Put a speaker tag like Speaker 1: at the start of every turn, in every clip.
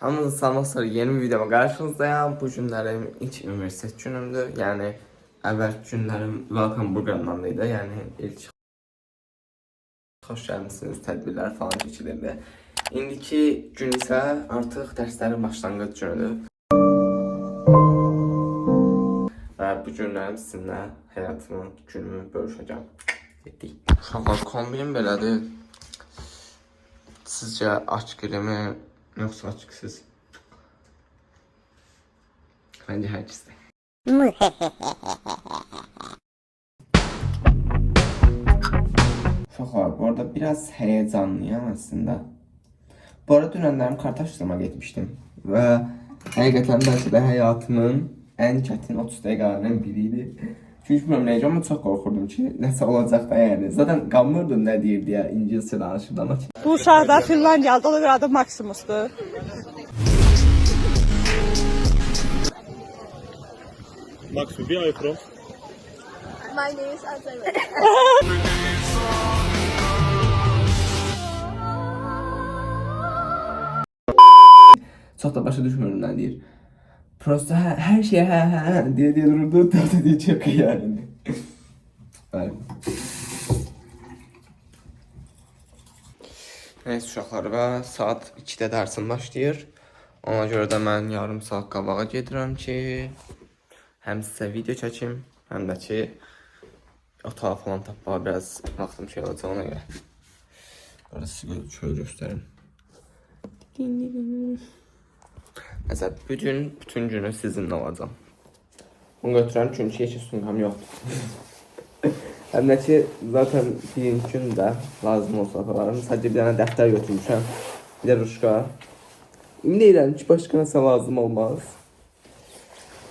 Speaker 1: Hamınızı salmaq sonra yeni bir videoma qarşınızdayım. Bu günlərim ilk universitet günümdür. Yəni əvvəl günlərim Welcome proqramından idi. Yəni ilk xoş gəlmisiniz tədbirlər falan keçirildi. İndiki gün isə artıq dərslərin başlanğıc günüdür. Və bu günlərim sizinlə həyatımın günümü bölüşəcəm. Getdik. Uşaqlar, kombinim belədir. Sizcə açıq-qırmızı yoksa açıksız? Bence herkeste. Uşaqlar, bu arada biraz heyecanlıyım aslında. Bu arada dünənlərim kartaşlama getmişdim. Və həqiqətən belki də həyatımın ən çətin 30 dəqiqələrindən biriydi. Çünki bilmirəm necə, amma çox qorxurdum ki, nəsə olacaq da yəni. Zaten qanmırdım nə deyir deyə İngilizcə danışırdı ama.
Speaker 2: Bu uşaqda Finlandiyalı, ona görə adı Maximusdur.
Speaker 3: Maximus, where are you from?
Speaker 4: My name is Azayla.
Speaker 1: Çox da başa düşmürüm nə deyir. Prosta hər şey hə deyə dururdu, deyə çox yəni. Bəli. Neyse uşaqlar, və saat 2-də dərsim başlayır. Ona görə də mən yarım saat qabağa gedirəm ki, həm sizə video çəkim, həm də ki, otağı falan tapmağa biraz vaxtım şey olacaq ona görə. Burada sizə şöyle göstərim. Mesela bütün günü sizinle olacağım. Bunu götürəm çünkü heç sumkam yoxdur. Həm də ki, zaten birinci gün də lazım olsa apararım. Sadəcə bir dənə dəftər götürmüşəm. Bir də ruşka. Ümid edirəm ki, başqa nəsə lazım olmaz.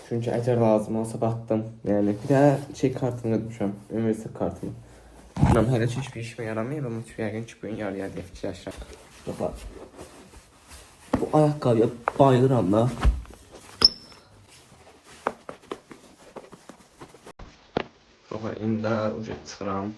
Speaker 1: Çünki əgər lazım olsa batdım. Yəni bir də şey kartını götürmüşəm. Universitet kartını. Bilməm, hələ ki hiçbir işimə yaramayıb ama yəqin ki, bugün yarıya deyə fikirləşirəm. Uşaqlar. Bu ayakkabıya bayılıram da. Çok indi uca çıxıram.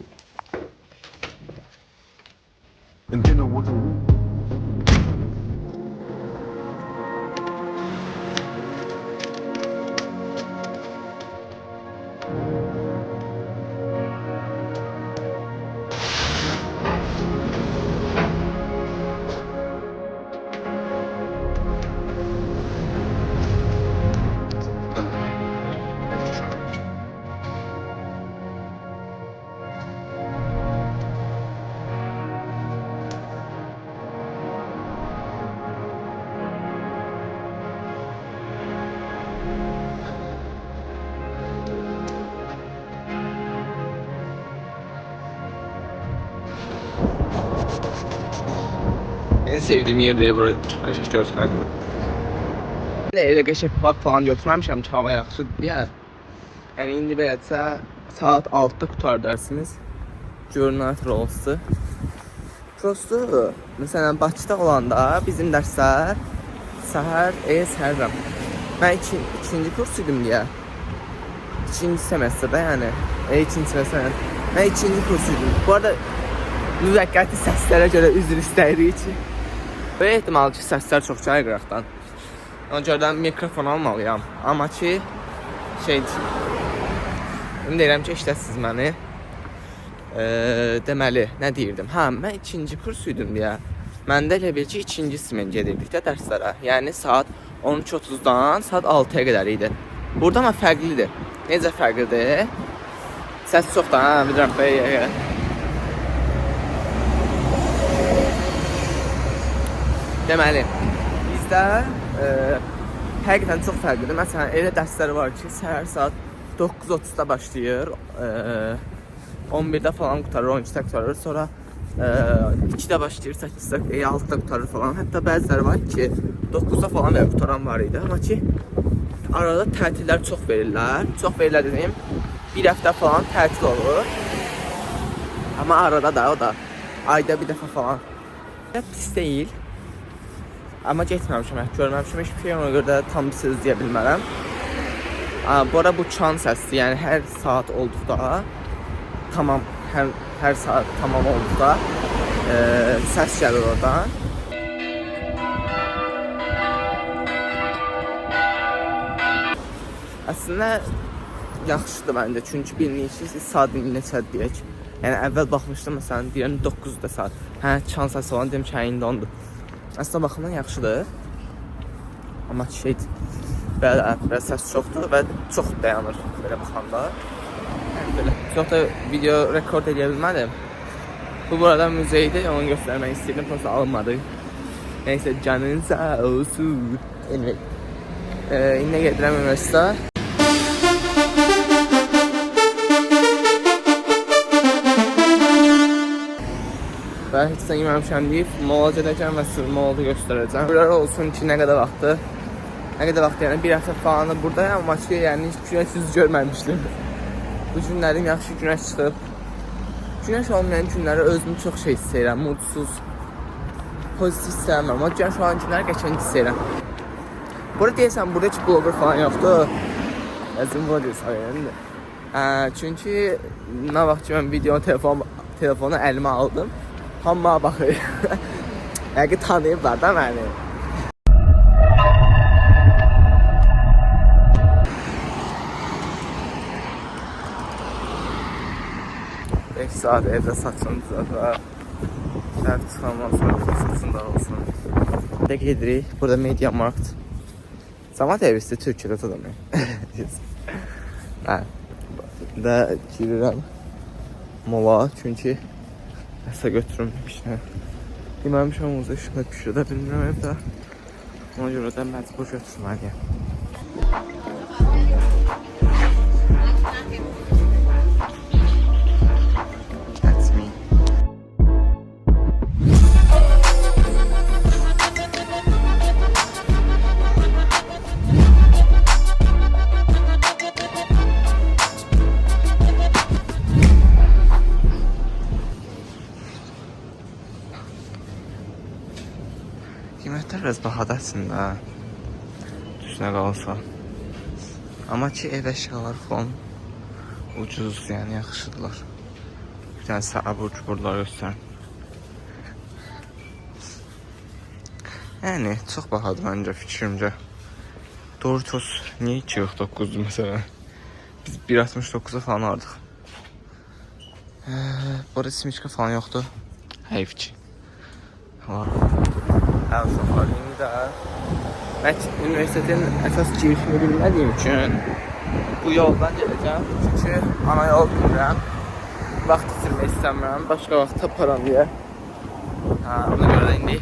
Speaker 1: En sevdiğim yer de burası. Aşağı gösterdim. Evde geçip bak falan götürmemişim hava yaxşı diye. Yani indi beləsə saat 6'da qutar dersiniz. Coordinator olsun. Prosto mesela Bakıda olanda bizim dersler səhər səhərəm. Ben ikinci kurs idim diye. İkinci semestrdə yani. İkinci semestr. Ben ikinci kurs idim. Bu arada müvəqqəti səslərə görə üzr istəyirik ki. Böyük ehtimal ki, səslər çox gəlir qıraqdan. Ona görə də mikrofon almalıyam. Amma ki, ümid edirəm ki, işlətsiniz məni. Deməli, nə deyirdim? Hə, mən ikinci kurs idim deyə. Məndə elə bil ki, ikinci simen gedirdik də dərslərə. Yəni, saat 13:30-dan saat 6-ya qədər idi. Burada amma fərqlidir. Necə fərqlidir? Səs çox da, hə, bilirəm, bəyə. Deməli, bizdə həqiqətən çox fərqlidir. Məsələn, elə dərslər var ki, səhər saat 9:30-da başlayır, 11-də falan qutarır, 12-də qutarır, sonra 2-də başlayır, 8-də, 6-da qutarır falan. Hətta bəziləri var ki, 9-da falan belə qutaran var idi. Amma ki, arada tətillər çox verirlər. Çox verirlər dediyim, bir həftə falan tətil olur. Amma arada da, o da ayda bir dəfə falan. Pis deyil. Amma getməmişəm, görməmişəm heç bir şey, ona görə də tam bir söz deyə bilmərəm. Bu arada bu çan səsdir, yəni hər saat olduqda tamam, hər saat tamam olduqda səs gəlir oradan. Əslində yaxşıdır məncə, çünki bilinçsiz saat neçədir deyək. Yəni əvvəl baxmışdım məsələn, deyirəm 9-da saat. Hə, çan səsi olan dedim ki, hə, indi 10-dur. Əslində baxımdan yaxşıdır. Amma şeydir, belə səs çoxdur və çox dayanır belə baxanda. Yəni belə. Çox da video rekord edə bilmədim. Bu burada muzeydir, onu göstərmək istəyirdim, prosta alınmadı. Neyse, canın sağ olsun. Anyway. İndi gedirəm üniversitə. Və heç sən yeməmişəm deyib, mola gedəcəm və sizə molada göstərəcəm. Burada olsun ki, nə qədər vaxtdır, yəni bir həftə falanı buradayam, amma ki, yəni hiç günəş yüzü görməmişdim. Bu günlərim yaxşı günəş çıxıb. Günəş olmayan günləri özümü çox şey istəyirəm, mutsuz, pozitiv istəyirəm, amma günəş olan günləri qəşəng istəyirəm. Burada deyəsən, burada heç blogger falan yoxdur. Əzim bu deyəsən, yəni. Çünki nə vaxt ki, mən video telefonu əlimə aldım, hamma baxır. Yəqin tanıyıblar da məni. 5 saat evdə saçını düzəltər. Şəhər çıxandan sonra saçını da olsun. Burada gedirik. Burada Media Markt. Samat evisi Türkiyədə tanımıyım. Və girirəm mola, çünki nəsə götürüm demişlər. Yeməmişəm uzun işimdə pişirdə bilmirəm evdə. Ona görə də məcbur götürməliyəm. Qiymətlər biraz bahadır əslində, düşünə qalsa. Amma ki, ev əşyaları falan ucuz, yəni yaxşıdırlar. Bir dənə sizə abur-cuburları göstərim. Yəni, çox bahadır məncə, fikrimcə. Doritos niyə 2.49'dur məsələn? Biz 1.69'a falan aldıq. Burada simiçka falan yoxdur. Heyf ki. Hə, uşaqlar, indi də mən universitetin əsas girişini bilmədiyim üçün bu yoldan gedəcəm. Çünki ana yol bilmirəm. Vaxt itirmək istəmirəm. Başqa vaxt taparam deyə. Ona görə də indi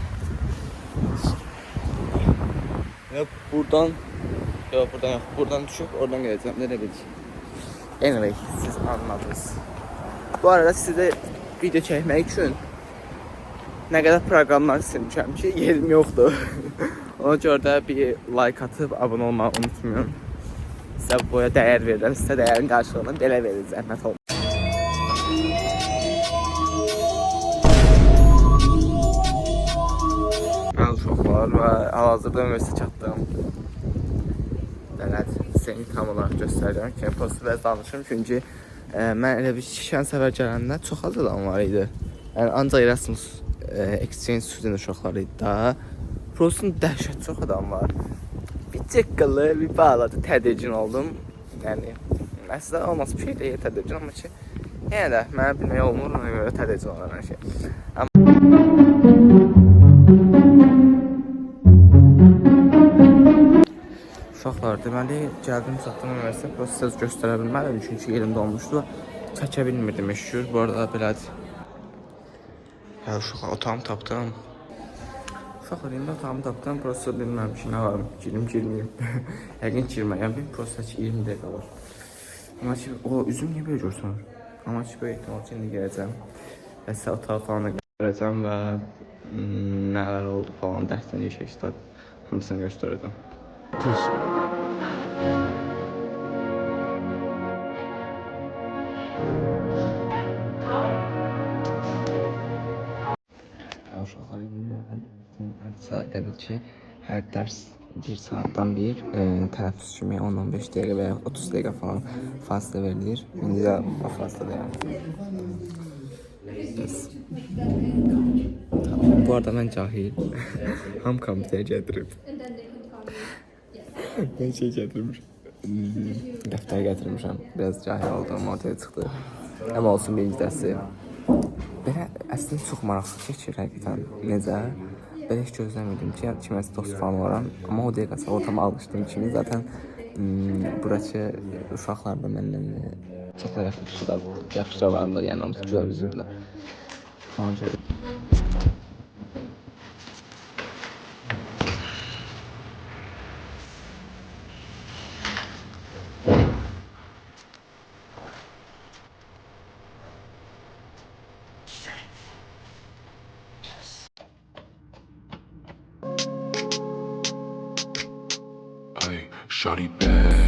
Speaker 1: buradan yox, buradan düşüb oradan gedəcəm. Nereye gedəcəm? Anyway, siz anladınız. Bu arada sizə video çəkmək üçün nə qədər proqramlar silmişəm ki, yerim yoxdur. Ona görə də bir like atıb abunə olmağı unutmayın. Sizə boya dəyər verirəm, sizə dəyərin qarşılığını belə verir, zəhmət olun. Mən uşaqlar və hal-hazırda universitetə çatdım. Belədir, seni tam olaraq göstərəcəm. Kemposu biraz danışım, çünki mən elə bir şən səfər gələndə çox az adam var idi. Yəni, ancaq Erasmus exchange student uşaqları idi da. Prosun dəhşət çox adam var. Bir cıqqılı, bir bağladı, tədirgin oldum. Yəni, əslində olmaz bir şey deyil tədirgin, amma ki, yenə də mənə bilmək olmur, ona görə tədirgin olan hər şey. Uşaqlar, deməli, gəldim, çatdım üniversitə, prosu söz göstərə bilmədim, çünki yerimdə olmuşdu. Çəkə bilmirdim, şükür, bu arada belədir. Hə, uşaqlar, otağımı tapdım. Uşaqlar, indi otağımı tapdım, prosu bilməm ki, nə varım, girməyim. Yəqin girməyəm, bir prosu 20 dəqiqə qalır. Amma ki, o, üzüm niyə belə görsən? Amma ki, böyük ehtimal ki, indi gələcəm. Və sizə otağı falan da göstərəcəm və nələr oldu falan, dərsdən işə hamısını göstərəcəm. Saatədir ki, hər dərs 1 saatdan bir tənəffüs kimi 10-15 dəqiqə və ya 30 dəqiqə falan fasilə verilir. İndi də fasilədə Bu arada mən cahil. Ham kompüter gətirib. Mən şey gətirmişim. Dəftər gətirmişəm. Biraz cahil olduğum ortaya çıxdı. Amma olsun birinci dərsi. Belə əslində çox maraqlı keçir həqiqətən. Necə? Belə heç gözləmirdim ki, kiməsə dost falan olaram. Amma o dəqiqə ortama alışdım kimi. Zaten buradakı uşaqlar da məndən çox da yaxşı varlar. Yəni onu gözləyirlər. Ona görə
Speaker 5: Ay, shawty bad,